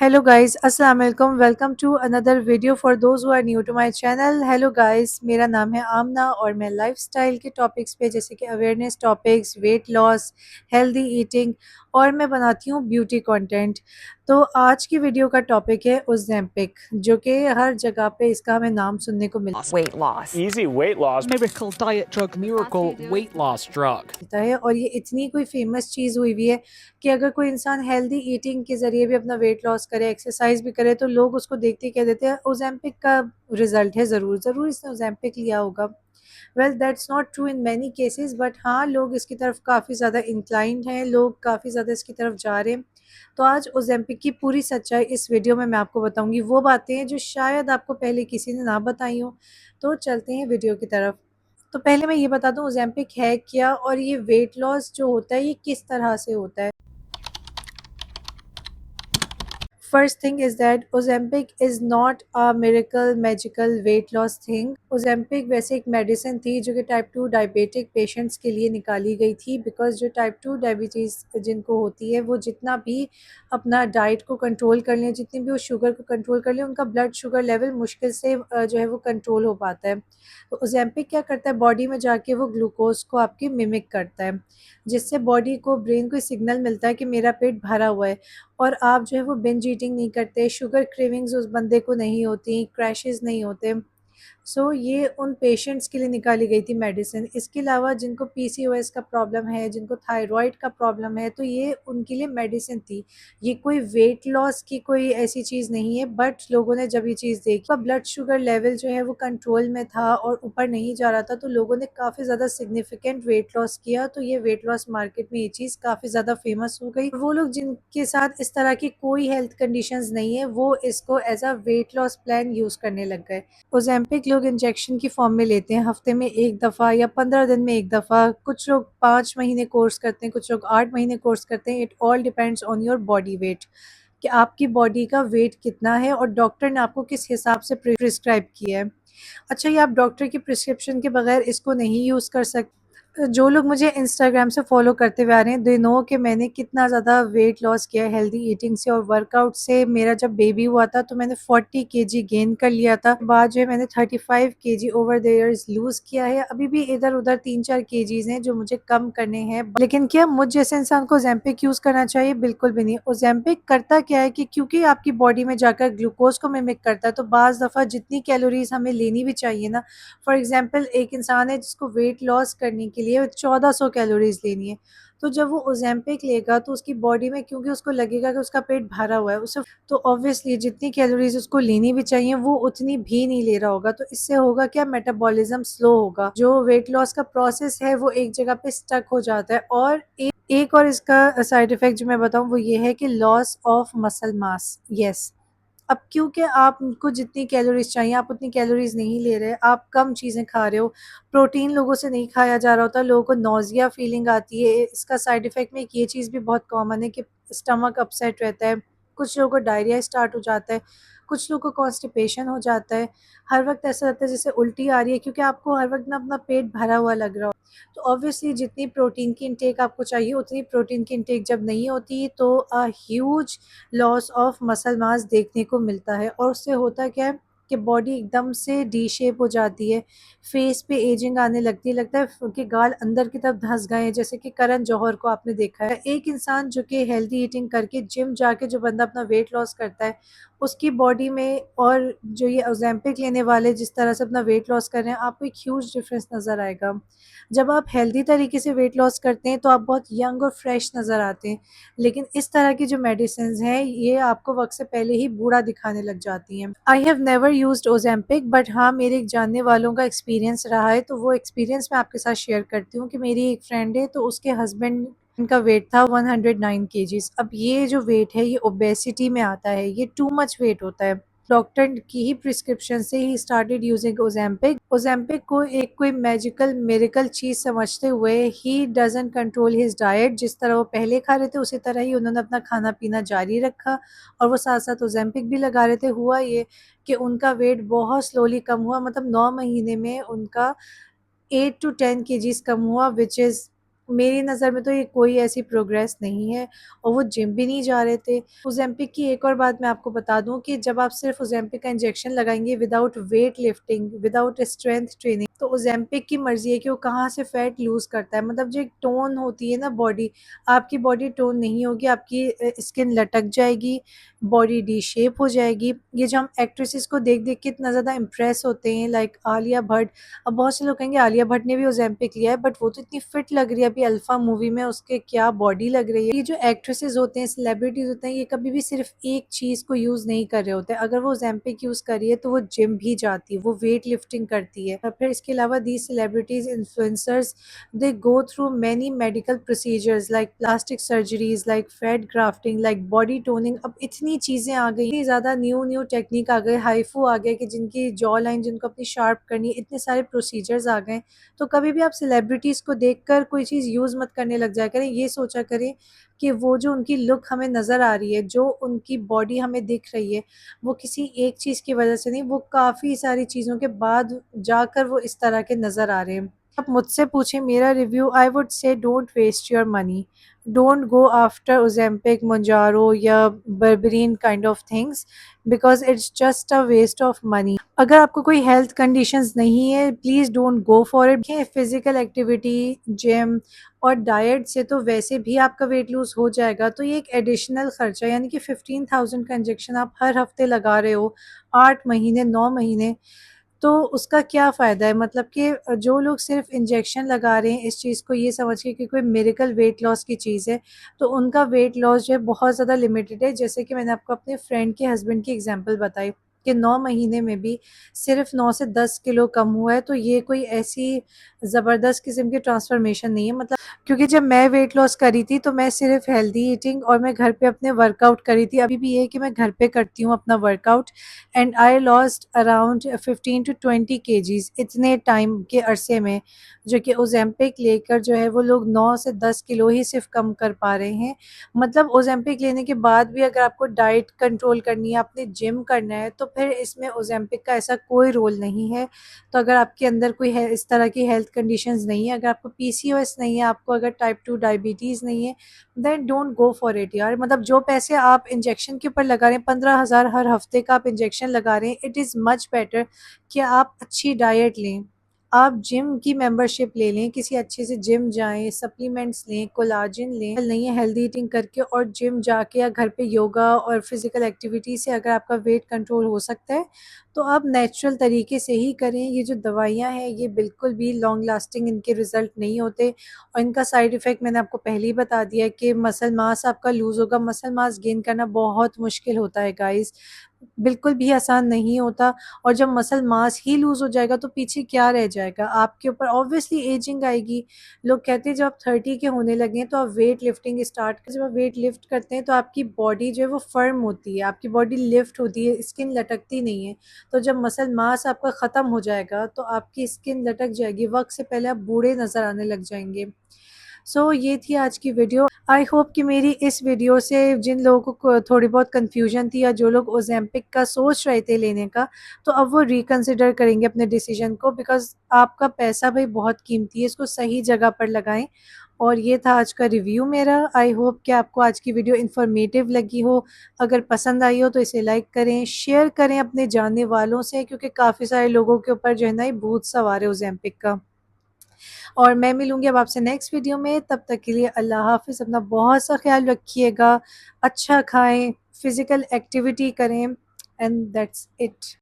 Hello guys, Assalamu alaikum. Welcome to another video for those who are new to my channel. Hello guys, मेरा नाम है आमना और मैं lifestyle के topics पे जैसे कि awareness topics, weight loss, healthy eating और मैं बनाती हूँ ब्यूटी कंटेंट। तो आज की वीडियो का टॉपिक है ओज़ेम्पिक, जो कि हर जगह पे इसका हमें नाम सुनने को weight loss. Easy weight loss. Miracle diet drug. Miracle weight loss drug. मिलता है और ये इतनी कोई फेमस चीज़ हुई हुई है कि अगर कोई इंसान हेल्दी ईटिंग के ज़रिए भी अपना वेट लॉस करे, एक्सरसाइज भी करे, तो लोग उसको देखते ही कह देते हैं ओज़ेम्पिक का रिजल्ट है, ज़रूर इसने ओज़ेम्पिक लिया होगा। Well that's not true in many cases, but हाँ, लोग इसकी तरफ काफ़ी ज़्यादा इंक्लाइंड हैं, लोग काफ़ी ज़्यादा इसकी तरफ जा रहे हैं। तो आज ओज़ेम्पिक की पूरी सच्चाई इस वीडियो में मैं आपको बताऊंगी, वो बातें हैं जो शायद आपको पहले किसी ने ना बताई हो। तो चलते हैं वीडियो की तरफ। तो पहले मैं ये बता दूं ओज़ेम्पिक है क्या और ये वेट लॉस जो होता है ये किस तरह से होता है। First thing is that Ozempic is not a miracle magical weight loss thing. Ozempic वैसे एक मेडिसिन थी जो कि टाइप 2 डायबिटिक पेशेंट्स के लिए निकाली गई थी, बिकॉज जो टाइप 2 डायबिटीज़ जिनको होती है वो जितना भी अपना डाइट को कंट्रोल कर लें, जितनी भी वो शुगर को कंट्रोल कर लें, उनका ब्लड शुगर लेवल मुश्किल से जो है वो कंट्रोल हो पाता है। तो ओज़ेम्पिक क्या करता है, बॉडी में जाके वो ग्लूकोज को आपकी मिमिक करता है, जिससे बॉडी को, ब्रेन को सिग्नल मिलता है कि मेरा पेट भरा हुआ है और आप जो है वो बिंज ईटिंग नहीं करते, शुगर क्रेविंग्स उस बंदे को नहीं होती, क्रैशेस नहीं होते। ये उन पेशेंट्स के लिए निकाली गई थी मेडिसिन। इसके अलावा जिनको पीसीओएस का प्रॉब्लम है, जिनको थायराइड का प्रॉब्लम है, तो ये उनके लिए मेडिसिन थी। ये कोई वेट लॉस की कोई ऐसी चीज़ नहीं है, बट लोगों ने जब ये चीज़ देखी, तो ब्लड शुगर लेवल जो है वो कंट्रोल में था और ऊपर नहीं जा रहा था, तो लोगों ने काफ़ी ज़्यादा सिग्निफिकेंट वेट लॉस किया। तो ये वेट लॉस मार्केट में ये चीज़ काफ़ी ज़्यादा फेमस हो गई। वो लोग जिनके साथ इस तरह की कोई हेल्थ कंडीशंस नहीं है, वो इसको as a weight loss plan use करने लग गए। ओज़ेम्पिक लोग इंजेक्शन की फॉर्म में लेते हैं, हफ्ते में 1 दफ़ा या 15 दिन में 1 दफ़ा। कुछ लोग 5 महीने कोर्स करते हैं, कुछ लोग 8 महीने कोर्स करते हैं। It all depends on your body weight, कि आपकी बॉडी का वेट कितना है और डॉक्टर ने आपको किस हिसाब से प्रिस्क्राइब किया है। अच्छा, ये आप डॉक्टर की प्रिस्क्रिप्शन के बगैर इसको नहीं यूज़ कर सकते। जो लोग मुझे इंस्टाग्राम से फॉलो करते हुए आ रहे हैं, दे नो कि मैंने कितना ज़्यादा वेट लॉस किया है हेल्दी ईटिंग से और वर्कआउट से। मेरा जब बेबी हुआ था तो मैंने 40 केजी गेन कर लिया था, बाद जो है मैंने 35 KG over the years lose किया है। अभी भी इधर उधर 3-4 केजीज हैं जो मुझे कम करने हैं। लेकिन क्या मुझ जैसे इंसान को ओज़ेम्पिक यूज़ करना चाहिए? बिल्कुल भी नहीं। ओज़ेम्पिक करता क्या है कि क्योंकि आपकी बॉडी में जाकर ग्लूकोज को मिमिक करता है, तो बाज़ दफ़ा जितनी कैलोरीज हमें लेनी भी चाहिए ना, फॉर एग्जांपल एक इंसान है जिसको वेट लॉस करने के लिए 1400 कैलोरीज लेनी है, तो जब वो ओज़ेम्पिक लेगा तो उसकी बॉडी में, क्योंकि उसको लगेगा कि उसका पेट भरा हुआ है, उसे तो ऑब्वियसली जितनी कैलोरीज उसको लेनी भी चाहिए वो उतनी भी नहीं ले रहा होगा। तो इससे होगा क्या, मेटाबॉलिज्म स्लो होगा, जो वेट लॉस का प्रोसेस है वो एक जगह पे स्टक हो जाता है। और एक और इसका साइड इफेक्ट जो मैं बताऊं वो ये है कि loss of muscle mass. Yes, अब क्योंकि आपको जितनी कैलोरीज़ चाहिए आप उतनी कैलोरीज़ नहीं ले रहे, आप कम चीज़ें खा रहे हो, प्रोटीन लोगों से नहीं खाया जा रहा होता, लोगों को नौज़िया फीलिंग आती है। इसका साइड इफ़ेक्ट में एक ये चीज़ भी बहुत कॉमन है कि स्टमक अपसेट रहता है, कुछ लोगों को डायरिया स्टार्ट हो जाता है, कुछ लोगों को कॉन्स्टिपेशन हो जाता है। हर वक़्त ऐसा लगता है जैसे उल्टी आ रही है, क्योंकि आपको हर वक़्त ना अपना पेट भरा हुआ लग रहा हो। तो ऑब्वियसली जितनी प्रोटीन की इंटेक आपको चाहिए उतनी प्रोटीन की इंटेक जब नहीं होती, तो huge loss of muscle mass देखने को मिलता है। और उससे होता क्या है कि बॉडी एकदम से डी शेप हो जाती है, फेस पे एजिंग आने लगती है, लगता है कि गाल अंदर की तरफ धंस गए हैं, जैसे कि करण जौहर को आपने देखा है। एक इंसान जो कि हेल्दी ईटिंग करके जिम जाके जो बंदा अपना वेट लॉस करता है, उसकी बॉडी में और जो ये ओज़ेम्पिक लेने वाले जिस तरह से अपना वेट लॉस कर रहे हैं, आपको एक ह्यूज डिफरेंस नज़र आएगा। जब आप हेल्दी तरीके से वेट लॉस करते हैं तो आप बहुत यंग और फ्रेश नज़र आते हैं, लेकिन इस तरह की जो मेडिसिन हैं ये आपको वक्त से पहले ही बूढ़ा दिखाने लग जाती हैं। I have never used Ozempic, but हाँ, मेरे एक जानने वालों का एक्सपीरियंस रहा है, तो वो एक्सपीरियंस मैं आपके साथ शेयर करती हूँ। कि मेरी एक फ्रेंड है, तो उसके हस्बैंड का वेट था 109 केजीज। अब ये जो वेट है ये ओबेसिटी में आता है, ये टू मच वेट होता है। डॉक्टर की ही प्रिस्क्रिप्शन से he started using Ozempic. Ozempic को एक कोई मैजिकल मिरेकल चीज़ समझते हुए he doesn't control his diet. जिस तरह वो पहले खा रहे थे उसी तरह ही उन्होंने अपना खाना पीना जारी रखा और वो साथ साथ ओज़ेम्पिक भी लगा रहे थे। हुआ ये कि उनका वेट बहुत स्लोली कम हुआ, मतलब 9 महीने में उनका 8 to 10 केजीज कम हुआ, विच इज़ मेरी नज़र में तो ये कोई ऐसी प्रोग्रेस नहीं है और वो जिम भी नहीं जा रहे थे। ओज़ेम्पिक की एक और बात मैं आपको बता दूँ कि जब आप सिर्फ़ ओज़ेम्पिक का इंजेक्शन लगाएँगे without weight lifting, without strength training, तो ओज़ेम्पिक की मर्ज़ी है कि वो कहाँ से फ़ैट लूज़ करता है। मतलब जो एक टोन होती है ना बॉडी, आपकी बॉडी टोन नहीं होगी, आपकी स्किन लटक जाएगी, बॉडी डी शेप हो जाएगी। ये जो हम एक्ट्रेसेस को देख-देख के इतना ज़्यादा इम्प्रेस होते हैं, लाइक आलिया भट्ट। अब बहुत से लोग कहेंगे आलिया भट्ट ने भी ओज़ेम्पिक लिया है, बट वो तो इतनी फिट लग रही है अभी अल्फ़ा मूवी में, उसके क्या बॉडी लग रही है। ये जो एक्ट्रेसेस होते हैं, सेलिब्रिटीज़ होते हैं, ये कभी भी सिर्फ एक चीज़ को यूज़ नहीं कर रहे होते हैं। अगर वो ओज़ेम्पिक यूज़ कर रही है तो वो जिम भी जाती है, वो वेट लिफ्टिंग करती है। और फिर इसके अलावा these celebrities, influencers, they go through many medical procedures like plastic surgeries, like fat grafting, like body toning. अब इतनी चीज़ें आ गई, इतनी ज़्यादा न्यू टेक्निक आ गई, हाइफू आ गया कि जिनकी जॉ लाइन जिनको अपनी शार्प करनी है, इतने सारे प्रोसीजर्स आ गए। तो कभी भी आप सेलिब्रिटीज़ को देखकर कोई चीज़ यूज़ मत करने लग जाया करें। ये सोचा करें कि वो जो उनकी लुक हमें नज़र आ रही है, जो उनकी बॉडी हमें दिख रही है, वो किसी एक चीज़ की वजह से नहीं, वो काफ़ी सारी चीज़ों के बाद जाकर वो इस तरह के नज़र आ रहे हैं। आप मुझसे पूछें मेरा review, I would say don't waste your money, don't go after Ozempic, Mounjaro या berberine kind of things, because it's just a waste of money. अगर आपको कोई हेल्थ कंडीशंस नहीं है, please don't go for it. Physical activity, gym और diet से तो वैसे भी आपका वेट लूज़ हो जाएगा, तो ये एक एडिशनल खर्चा, यानी कि 15,000 का इंजेक्शन आप हर हफ्ते लगा रहे हो, 8 महीने 9 महीने, तो उसका क्या फ़ायदा है? मतलब कि जो लोग सिर्फ़ इंजेक्शन लगा रहे हैं इस चीज़ को ये समझ के कि कोई मिरेकल वेट लॉस की चीज़ है, तो उनका वेट लॉस जो है बहुत ज़्यादा लिमिटेड है। जैसे कि मैंने आपको अपने फ्रेंड के हस्बैंड की एग्ज़ाम्पल बताई कि 9 महीने में भी सिर्फ़ 9 से 10 किलो कम हुआ है, तो ये कोई ऐसी ज़बरदस्त किस्म की ट्रांसफ़ॉर्मेशन नहीं है। मतलब क्योंकि जब मैं वेट लॉस करी थी तो मैं सिर्फ़ हेल्दी ईटिंग और मैं घर पे अपने वर्कआउट करी थी। अभी भी ये है कि मैं घर पे करती हूँ अपना workout, and I lost around 15 to 20 KGs इतने टाइम के अरसे में, जो कि ओज़ेम्पिक लेकर जो है वो लोग 9 से 10 किलो ही सिर्फ कम कर पा रहे हैं। मतलब ओज़ेम्पिक लेने के बाद भी अगर आपको डाइट कंट्रोल करनी है, आपने जिम करना है, तो फिर इसमें ओज़ेम्पिक का ऐसा कोई रोल नहीं है। तो अगर आपके अंदर कोई है इस तरह की हेल्थ कंडीशंस नहीं है, अगर आपको पीसीओएस नहीं है, आपको अगर टाइप 2 डायबिटीज़ नहीं है, then don't go for it यार। मतलब जो पैसे आप इंजेक्शन के ऊपर लगा रहे हैं, 15,000 हर हफ्ते का आप इंजेक्शन लगा रहे हैं, इट इज़ मच बेटर कि आप अच्छी डाइट लें, आप जिम की मेंबरशिप ले लें, किसी अच्छे से जिम जाएं, सप्लीमेंट्स लें, कोलाजन लें। नहीं है, हेल्दी ईटिंग करके और जिम जाके या घर पे योगा और फिजिकल एक्टिविटी से अगर आपका वेट कंट्रोल हो सकता है, तो आप नेचुरल तरीके से ही करें। ये जो दवाइयाँ हैं ये बिल्कुल भी लॉन्ग लास्टिंग इनके रिजल्ट नहीं होते, और इनका साइड इफ़ेक्ट मैंने आपको पहले ही बता दिया है कि मसल मास आपका लूज़ होगा। मसल मास गेन करना बहुत मुश्किल होता है गाइस, बिल्कुल भी आसान नहीं होता। और जब मसल मास ही लूज़ हो जाएगा तो पीछे क्या रह जाएगा आपके ऊपर? ऑब्वियसली एजिंग आएगी। लोग कहते हैं जब आप 30 के होने लगे तो आप वेट लिफ्टिंग स्टार्ट करें। जब आप वेट लिफ्ट करते हैं तो आपकी बॉडी जो है वो फर्म होती है, आपकी बॉडी लिफ्ट होती है, स्किन लटकती नहीं है। तो जब मसल मास आपका ख़त्म हो जाएगा तो आपकी स्किन लटक जाएगी, वक्त से पहले आप बूढ़े नज़र आने लग जाएंगे। सो ये थी आज की वीडियो। आई होप कि मेरी इस वीडियो से जिन लोगों को थोड़ी बहुत कन्फ्यूजन थी, या जो लोग ओज़ेम्पिक का सोच रहे थे लेने का, तो अब वो रिकंसिडर करेंगे अपने डिसीजन को, बिकॉज़ आपका पैसा भाई बहुत कीमती है, इसको सही जगह पर लगाएं। और ये था आज का रिव्यू मेरा। आई होप कि आपको आज की वीडियो इन्फॉर्मेटिव लगी हो। अगर पसंद आई हो तो इसे लाइक करें, शेयर करें अपने जानने वालों से, क्योंकि काफ़ी सारे लोगों के ऊपर जो है ना ये भूत सवार है ओज़ेम्पिक का। और मैं मिलूँगी अब आपसे नेक्स्ट वीडियो में, तब तक के लिए अल्लाह हाफ़िज़। अपना बहुत सा ख्याल रखिएगा, अच्छा खाएँ, फिज़िकल एक्टिविटी करें, एंड दैट्स इट।